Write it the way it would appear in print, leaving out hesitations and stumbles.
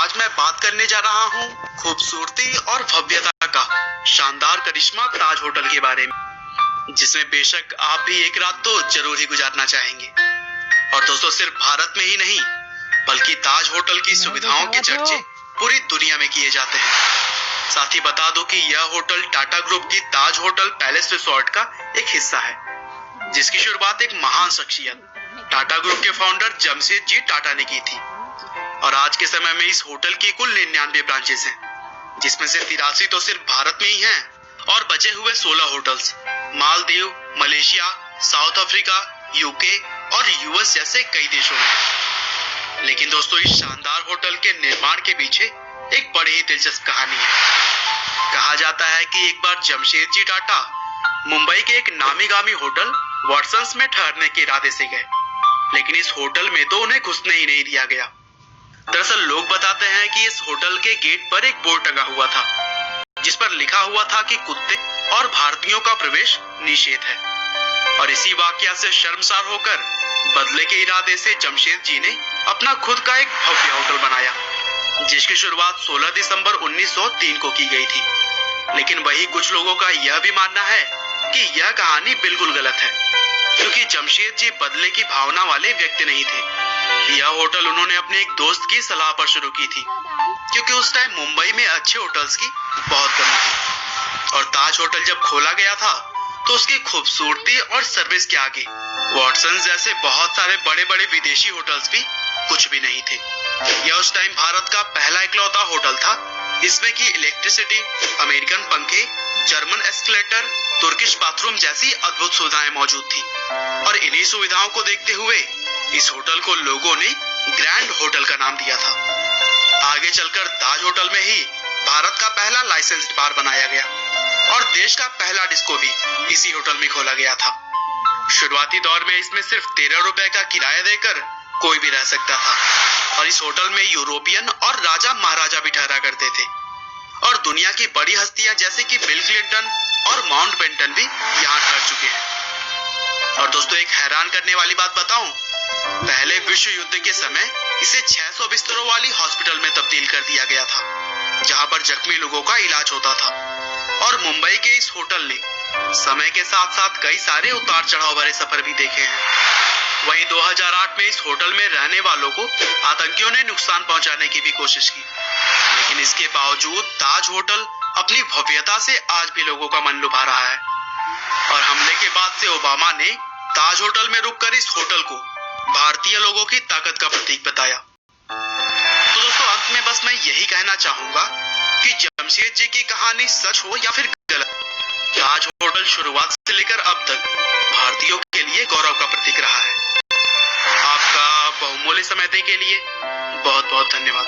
आज मैं बात करने जा रहा हूँ खूबसूरती और भव्यता का शानदार करिश्मा ताज होटल के बारे में, जिसमें बेशक आप भी एक रात तो जरूर ही गुजारना चाहेंगे। और दोस्तों, सिर्फ भारत में ही नहीं बल्कि ताज होटल की सुविधाओं के चर्चे पूरी दुनिया में किए जाते हैं। साथ ही बता दो कि यह होटल टाटा ग्रुप की ताज होटल पैलेस रिसोर्ट का एक हिस्सा है, जिसकी शुरुआत एक महान शख्सियत टाटा ग्रुप के फाउंडर जमशेद जी टाटा ने की थी। और आज के समय में इस होटल की कुल 99 ब्रांचेस हैं, जिसमें से 83 तो सिर्फ भारत में ही हैं और बचे हुए 16 hotels Maldives, Malaysia, south Africa, UK और यूएस जैसे कई देशों में। लेकिन दोस्तों, इस शानदार होटल के निर्माण के पीछे एक बड़ी ही दिलचस्प कहानी है। कहा जाता है कि एक बार जमशेद जी टाटा मुंबई के एक नामी गामी होटल वॉटसन्स में ठहरने के इरादे से गए, लेकिन इस होटल में तो उन्हें घुसने ही नहीं दिया गया। दरअसल लोग बताते हैं कि इस होटल के गेट पर एक बोर्ड टंगा हुआ था, जिस पर लिखा हुआ था कि कुत्ते और भारतीयों का प्रवेश निषेध है। और इसी वाकया से शर्मसार होकर बदले के इरादे से जमशेद जी ने अपना खुद का एक भव्य होटल बनाया, जिसकी शुरुआत 16 दिसंबर 1903 को की गई थी। लेकिन वही कुछ लोगों का यह भी मानना है कि यह कहानी बिल्कुल गलत है, क्योंकि जमशेद जी बदले की भावना वाले व्यक्ति नहीं थे। यह होटल उन्होंने अपने एक दोस्त की सलाह पर शुरू की थी, क्योंकि उस टाइम मुंबई में अच्छे होटल्स की बहुत कमी थी। और ताज होटल जब खोला गया था तो उसकी खूबसूरती और सर्विस के आगे वॉटसन्स जैसे बहुत सारे बड़े बड़े विदेशी होटल्स भी कुछ भी नहीं थे। यह उस टाइम भारत का पहला इकलौता होटल था इसमें कि इलेक्ट्रिसिटी, अमेरिकन पंखे, जर्मन एस्केलेटर, तुर्किश बाथरूम जैसी अद्भुत सुविधाएं मौजूद थी। और इन्हीं सुविधाओं को देखते हुए इस होटल को लोगों ने ग्रैंड होटल का नाम दिया था। आगे चलकर ताज होटल में ही भारत का पहला लाइसेंस्ड बार बनाया गया और देश का पहला डिस्को भी इसी होटल में खोला गया था। शुरुआती दौर में इसमें सिर्फ 13 रुपए का किराया देकर कोई भी रह सकता था और इस होटल में यूरोपियन और राजा महाराजा भी ठहरा करते थे। और दुनिया की बड़ी हस्तियां जैसे कि बिल क्लिंटन और माउंटबेटन भी यहाँ ठहर चुके हैं। और दोस्तों, एक हैरान करने वाली बात बताऊं, पहले विश्व युद्ध के समय इसे 600 बिस्तरों वाली हॉस्पिटल में तब्दील कर दिया गया था, जहां पर जख्मी लोगों का इलाज होता था। और मुंबई के इस होटल ने समय के साथ साथ कई सारे उतार चढ़ाव भरे सफर भी देखे हैं। वहीं 2008 में इस होटल में रहने वालों को आतंकियों ने नुकसान पहुंचाने की भी कोशिश की, लेकिन इसके बावजूद ताज होटल अपनी भव्यता से आज भी लोगों का मन लुभा रहा है। और हमले के बाद से ओबामा ने ताज होटल में रुककर इस होटल को भारतीय लोगों की ताकत का प्रतीक बताया। तो दोस्तों, अंत में बस मैं यही कहना चाहूंगा कि जमशेद जी की कहानी सच हो या फिर गलत, ताज होटल शुरुआत से लेकर अब तक भारतीयों के लिए गौरव का प्रतीक रहा है। आपका बहुमूल्य समय देने के लिए बहुत बहुत धन्यवाद।